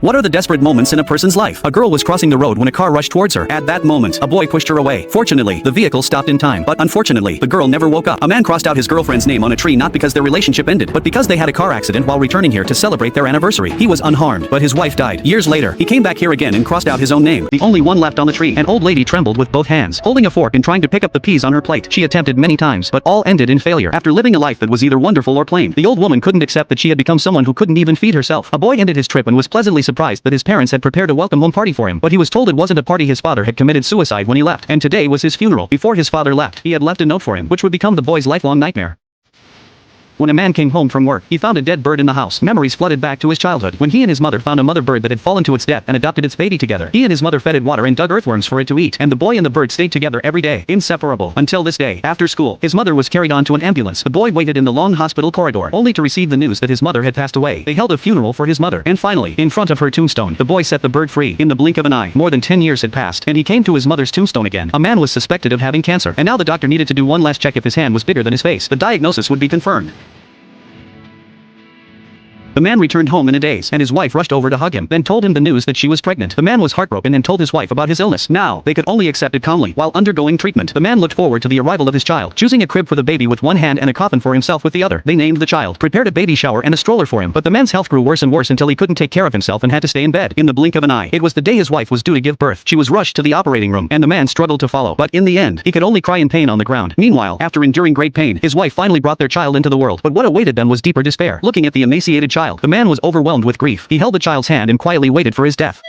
What are the desperate moments in a person's life? A girl was crossing the road when a car rushed towards her. At that moment, a boy pushed her away. Fortunately, the vehicle stopped in time, but unfortunately, the girl never woke up. A man crossed out his girlfriend's name on a tree not because their relationship ended, but because they had a car accident while returning here to celebrate their anniversary. He was unharmed, but his wife died. Years later, he came back here again and crossed out his own name, the only one left on the tree. An old lady trembled with both hands, holding a fork and trying to pick up the peas on her plate. She attempted many times, but all ended in failure. After living a life that was either wonderful or plain, the old woman couldn't accept that she had become someone who couldn't even feed herself. A boy ended his trip and was pleasantly surprised that his parents had prepared a welcome home party for him, but he was told it wasn't a party. His father had committed suicide when he left, and today was his funeral. Before his father left, he had left a note for him, which would become the boy's lifelong nightmare. When a man came home from work, he found a dead bird in the house. Memories flooded back to his childhood, when he and his mother found a mother bird that had fallen to its death and adopted its baby together. He and his mother fed it water and dug earthworms for it to eat, and the boy and the bird stayed together every day, inseparable, until this day. After school, his mother was carried onto an ambulance. The boy waited in the long hospital corridor, only to receive the news that his mother had passed away. They held a funeral for his mother, and finally, in front of her tombstone, the boy set the bird free. In the blink of an eye, more than 10 years had passed, and he came to his mother's tombstone again. A man was suspected of having cancer, and now the doctor needed to do one last check if his hand was bigger than his face. The diagnosis would be confirmed. The man returned home in a daze, and his wife rushed over to hug him, then told him the news that she was pregnant. The man was heartbroken and told his wife about his illness. Now, they could only accept it calmly. While undergoing treatment, the man looked forward to the arrival of his child, choosing a crib for the baby with one hand and a coffin for himself with the other. They named the child, prepared a baby shower and a stroller for him, but the man's health grew worse and worse until he couldn't take care of himself and had to stay in bed. In the blink of an eye, it was the day his wife was due to give birth. She was rushed to the operating room, and the man struggled to follow, but in the end, he could only cry in pain on the ground. Meanwhile, after enduring great pain, his wife finally brought their child into the world, but what awaited them was deeper despair. Looking at the emaciated child, the man was overwhelmed with grief. He held the child's hand and quietly waited for his death.